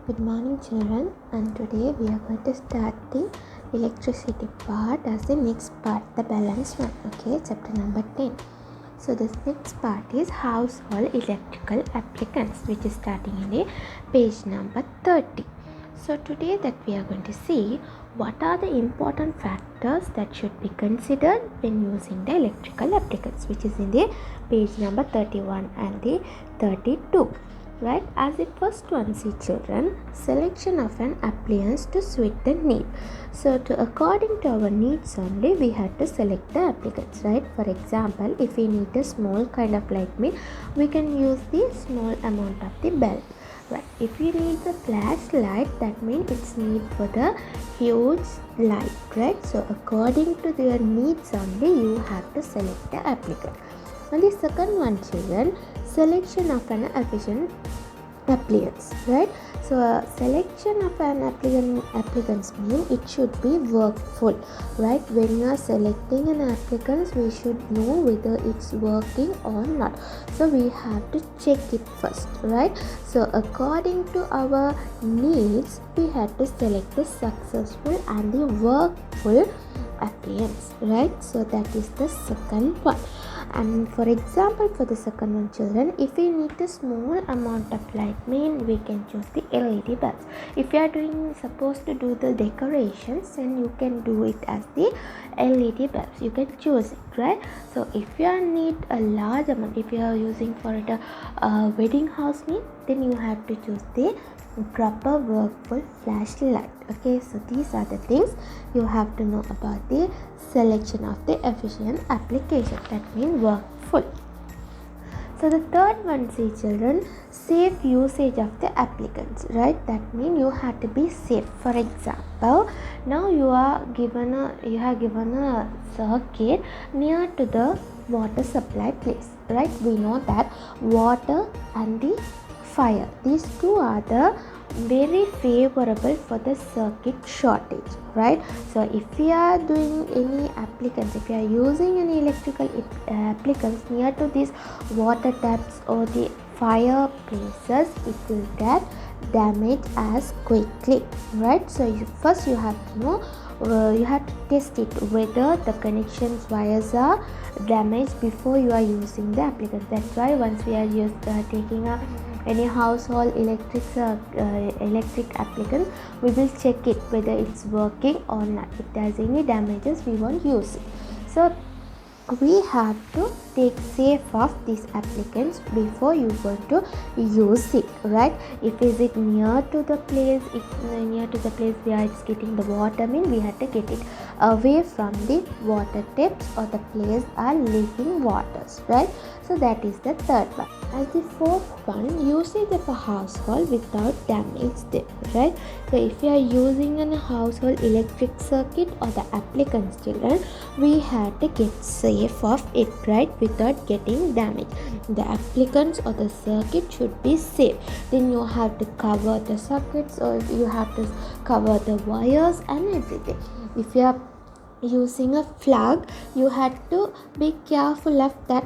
Good morning, children, and today we are going to start the electricity part as the next part, the balance one. Okay, chapter number 10. So this next part is household electrical applicants, which is starting in the page number 30. So today that we are going to see what are the important factors that should be considered when using the electrical applicants, which is in the page number 31 and the 32. Right, as the first one, see children, selection of an appliance to suit the need. So according to our needs only, we have to select the applicants, right? For example, if we need a small kind of light mean, we can use the small amount of the bulb. Right, if you need the flashlight, that means it's need for the huge light, right? So according to your needs only, you have to select the applicant. And the second one, children, selection of an efficient appliance, right? So selection of an applicants mean it should be workful, right? When you are selecting an applicants, we should know whether it's working or not. So we have to check it first, right? So according to our needs, we have to select the successful and the workful appliance, right? So that is the second one. And for example, for the second one, children, if we need a small amount of light mean, we can choose the LED bulbs. If you are supposed to do the decorations, then you can do it as the LED bulbs. You can choose it, right? So if you need a large amount, if you are using for it a wedding house mean, then you have to choose the proper workful flashlight. Okay, so these are the things you have to know about the selection of the efficient application, that means workful. So the third one, see children, safe usage of the applicants, right? That means you have to be safe. For example, now you have given a circuit near to the water supply place, right? We know that water and the fire, these two are the very favorable for the circuit shortage, right? So if we are doing any applicants, if we are using any electrical applicants near to these water taps or the fire places, it will get damaged as quickly, right? So first you have to know, you have to test it whether the connections wires are damaged before you are using the applicant. That's why once we are taking any household electric applicant, we will check it whether it's working or not. If there's any damages, we won't use it. So we have to take safe of these applicants before you go to use it, right? If is it near to the place, where it's getting the water mean, we have to get it away from the water taps or the place are leaking waters, right? So that is the third one. As the fourth one, usage of a household without damage them, right? So if you are using a household electric circuit or the applicants, children, we have to get safe of it, right, without getting damaged. The applicants or the circuit should be safe. Then you have to cover the circuits, or you have to cover the wires and everything. If you are using a plug, you have to be careful of that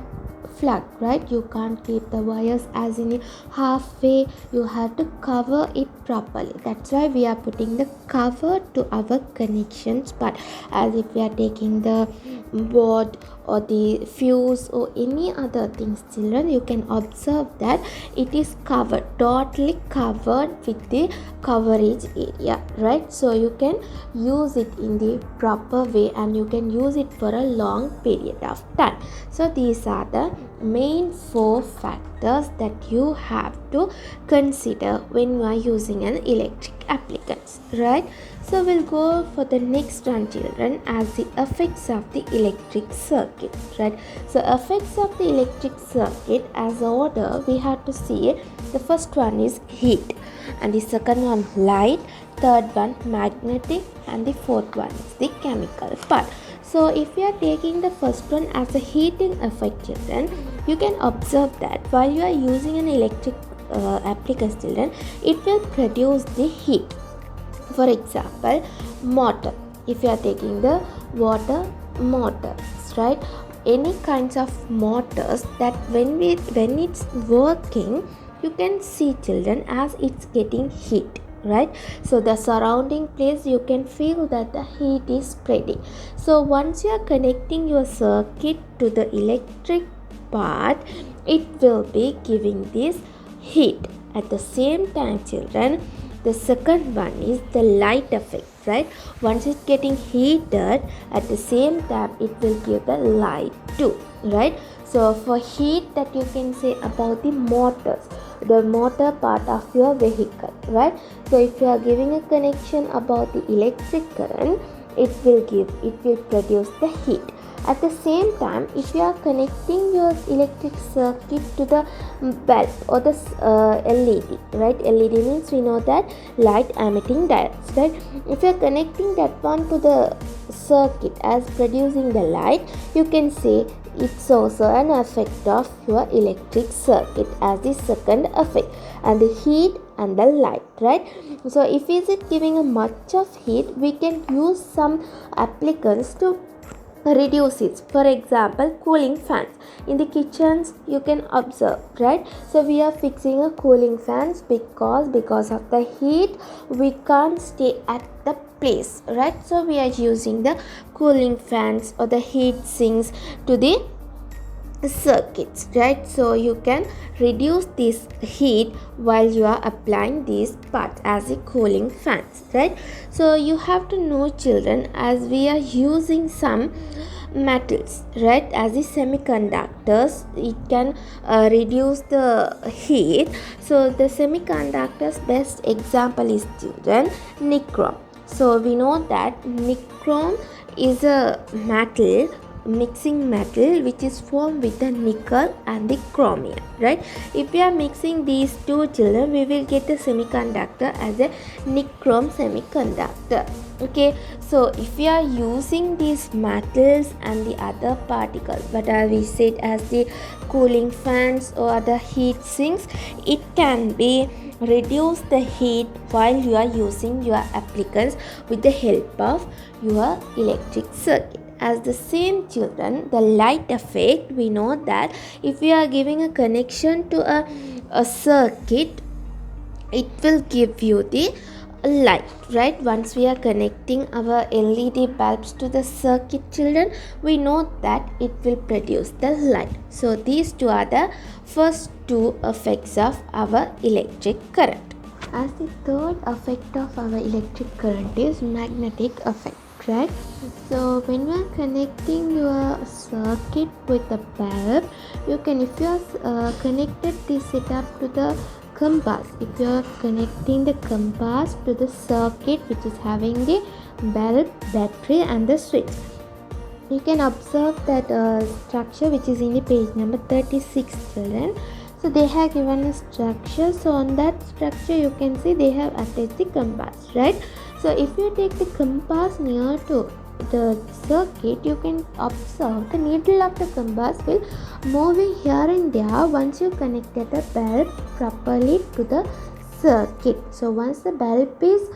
plug, right? You can't keep the wires as in halfway. You have to cover it properly. That's why we are putting the cover to our connections. But as if we are taking the board or the fuse or any other things, children, you can observe that it is covered, totally covered with the coverage area, right? So you can use it in the proper way and you can use it for a long period of time. So these are the main four factors that you have to consider when you are using an electric applicants, right? So we'll go for the next one, children, as the effects of the electric circuit, right? So effects of the electric circuit as order, we have to see the first one is heat, and the second one light, third one magnetic, and the fourth one is the chemical part. So if you are taking the first one as a heating effect, children, you can observe that while you are using an electric applicants, children, it will produce the heat. For example, motor, if you are taking the water motors, right, any kinds of motors, that when it's working, you can see, children, as it's getting heat, right? So the surrounding place, you can feel that the heat is spreading. So once you are connecting your circuit to the electric part, it will be giving this heat. At the same time, children, the second one is the light effect, right? Once it's getting heated, at the same time it will give the light too, right? So for heat, that you can say about the motors, the motor part of your vehicle, right? So if you are giving a connection about the electric current, it will produce the heat. At the same time, if you are connecting your electric circuit to the bulb or the LED, right? LED means we know that light emitting diodes, right? If you are connecting that one to the circuit as producing the light, you can say it's also an effect of your electric circuit as the second effect, and the heat and the light, right? So if is it giving a much of heat, we can use some applicants to reduce it. For example, cooling fans in the kitchens, you can observe, right? So we are fixing a cooling fans because of the heat we can't stay at the place, right? So we are using the cooling fans or the heat sinks to the circuits, right? So you can reduce this heat while you are applying these parts as the cooling fans, right? So you have to know, children, as we are using some metals, right, as the semiconductors, it can reduce the heat. So the semiconductors best example is, children, nichrome. So we know that nichrome is a metal, mixing metal, which is formed with the nickel and the chromium, right? If we are mixing these two, children, we will get a semiconductor as a nichrome semiconductor. Okay, so if we are using these metals and the other particles, what are we said as the cooling fans or the heat sinks, it can be reduce the heat while you are using your applicants with the help of your electric circuit. As the same, children, the light effect, we know that if we are giving a connection to a circuit, it will give you the light, right? Once we are connecting our LED bulbs to the circuit, children, we know that it will produce the light. So these two are the first two effects of our electric current. As the third effect of our electric current is magnetic effect, right? So when we are connecting your circuit with the bulb, you can, if you are connected this setup to the compass, if you are connecting the compass to the circuit which is having the bulb, battery and the switch, you can observe that structure which is in the page number 36, children. So they have given a structure. So on that structure, you can see they have attached the compass, right? So if you take the compass near to the circuit, you can observe the needle of the compass will moving here and there once you connected the bulb properly to the circuit. So once the bulb is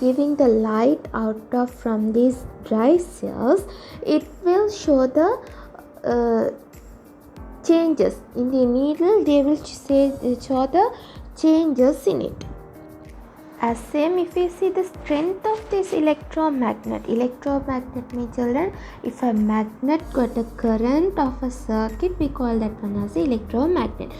giving the light out of from these dry cells, it will show the changes in the needle. They will show the changes in it. As same, if we see the strength of this electromagnet means, children, if a magnet got a current of a circuit, we call that one as electromagnet.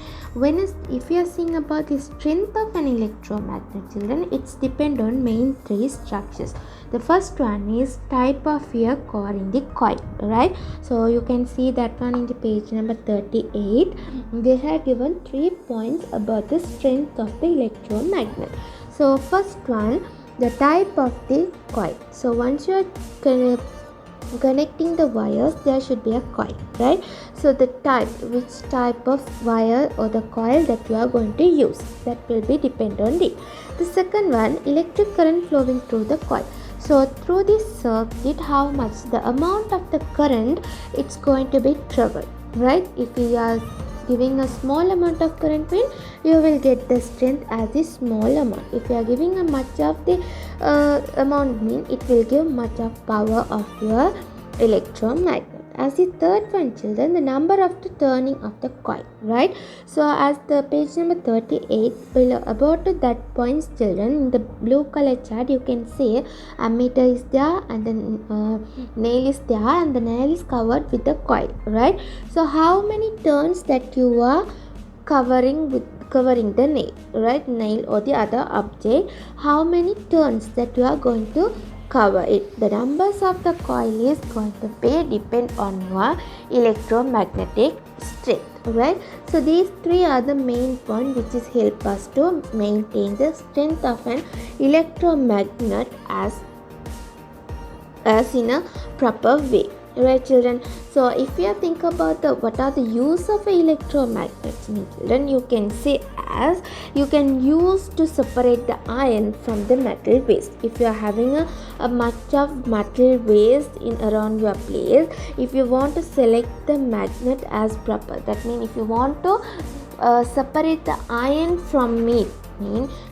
If we are seeing about the strength of an electromagnet, children, it's depend on main three structures. The first one is type of your core in the coil, right? So you can see that one in the page number 38. They have given 3 points about the strength of the electromagnet. So first one, the type of the coil. So once you are connecting the wires, there should be a coil, right? So the type, which type of wire or the coil that you are going to use, that will be depend on it. The second one, electric current flowing through the coil. So through this circuit, how much the amount of the current it's going to be traveled, right? If we are giving a small amount of current, mean you will get the strength as a small amount. If you are giving a much of the amount, mean it will give much of power of your electromagnet. as the third one, children, the number of the turning of the coil, right? So as the page number 38 below, about that points, children, in the blue color chart you can see ammeter is there and the nail is there and the nail is covered with the coil, right? So how many turns that you are covering the nail, right? Nail or the other object, how many turns that you are going to cover it. The numbers of the coil is going to depend on your electromagnetic strength, right? So these three are the main points which is help us to maintain the strength of an electromagnet as in a proper way, right, children? So if you think about what are the use of electromagnets, children, you can say as you can use to separate the iron from the metal waste. If you are having a much of metal waste in around your place, if you want to select the magnet as proper, that means if you want to separate the iron from it,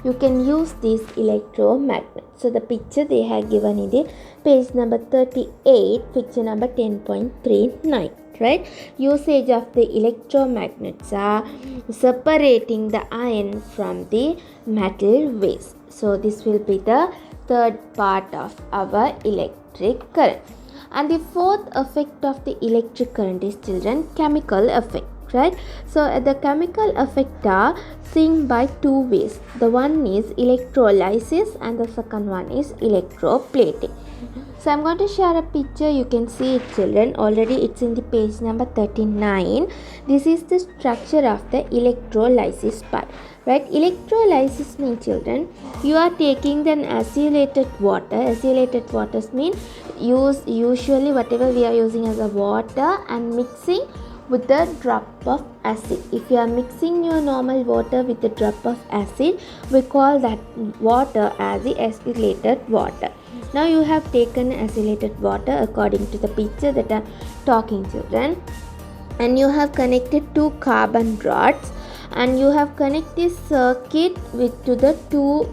you can use this electromagnet. So the picture they have given in the page number 38, picture number 10.39, right? Usage of the electromagnets are separating the iron from the metal waste. So this will be the third part of our electric current. And the fourth effect of the electric current is, children, chemical effect, right? So the chemical effect are seen by two ways. The one is electrolysis and the second one is electroplating. So I'm going to share a picture. You can see it, children. Already it's in the page number 39. This is the structure of the electrolysis part, right? Electrolysis means, children, you are taking an acylated water. Acylated waters mean usually whatever we are using as a water and mixing with a drop of acid. If you are mixing your normal water with a drop of acid, we call that water as the acylated water. Now you have taken acylated water according to the picture that I am talking, children, and you have connected two carbon rods and you have connected this circuit to the two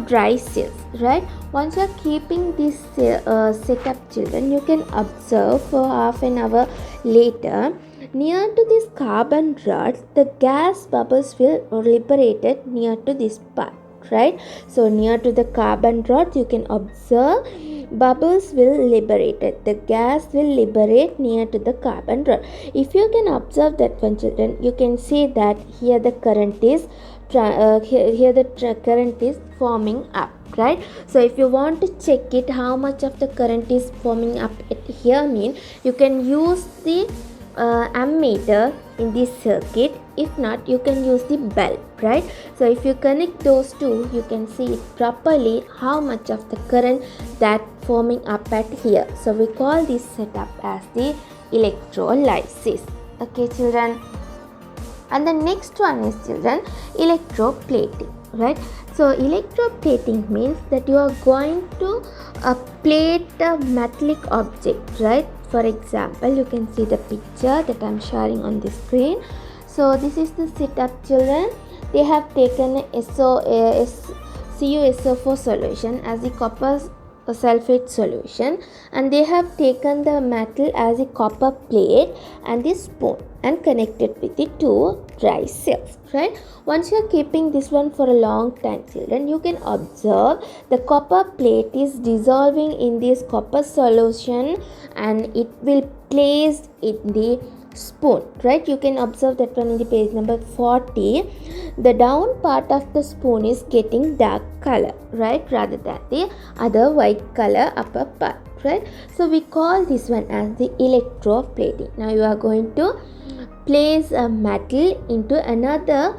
dry cells, right? Once you are keeping this setup, children, you can observe for half an hour later, near to this carbon rod, the gas bubbles will liberated near to this part, right? So near to the carbon rod you can observe bubbles will liberated, the gas will liberate near to the carbon rod. If you can observe that one, children, you can see that here the current is current is forming up, right? So if you want to check it how much of the current is forming up here, mean you can use the ammeter in this circuit. If not, you can use the bulb, right? So if you connect those two, you can see it properly how much of the current that forming up at here. So we call this setup as the electrolysis. Okay, children. And the next one is, children, electroplating, right? So electroplating means that you are going to plate a metallic object, right? For example, you can see the picture that I am sharing on the screen. So this is the setup, children. They have taken CuSO4 solution as the copper sulfate solution, and they have taken the metal as a copper plate and the spoon and connected with the two dry cells, right? Once you are keeping this one for a long time, children, you can observe the copper plate is dissolving in this copper solution and it will place in the spoon, right? You can observe that one in the page number 40. The down part of the spoon is getting dark color, right, rather than the other white color upper part, right? So we call this one as the electroplating. Now you are going to place a metal into another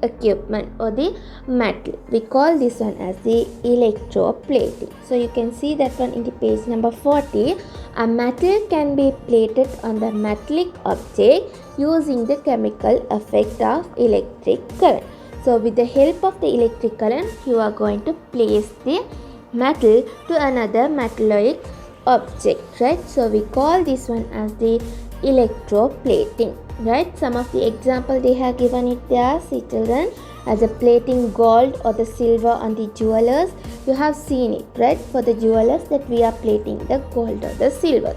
equipment or the metal. We call this one as the electroplating. So you can see that one in the page number 40. A metal can be plated on the metallic object using the chemical effect of electric current. So with the help of the electric current, you are going to place the metal to another metallic object, right? So we call this one as the electroplating, right? Some of the example they have given it there, see, children, as a plating gold or the silver on the jewelers. You have seen it, right? For the jewelers that we are plating the gold or the silver.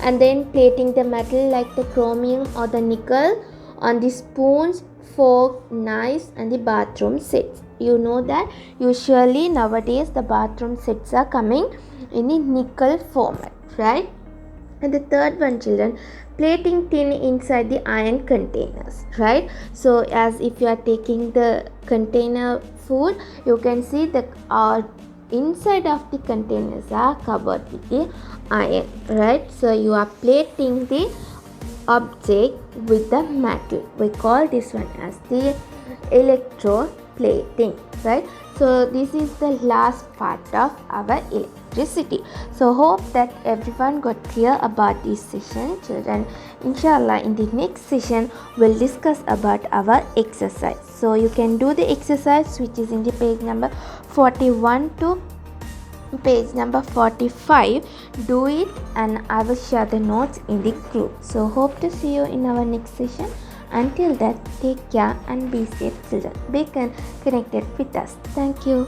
and then plating the metal like the chromium or the nickel on the spoons, fork, knives and the bathroom sets. You know that usually nowadays the bathroom sets are coming in the nickel format, right? And the third one, children, plating tin inside the iron containers, right? So as if you are taking the container food, you can see the inside of the containers are covered with the iron, right? So you are plating the object with the metal. We call this one as the electroplating, right? So this is the last part of our electricity. So hope that everyone got clear about this session, children. Inshallah, in the next session we'll discuss about our exercise. So you can do the exercise which is in the page number 41 to page number 45. Do it and I will share the notes in the group. So hope to see you in our next session. Until that, take care and be safe, children. Be connected with us. Thank you.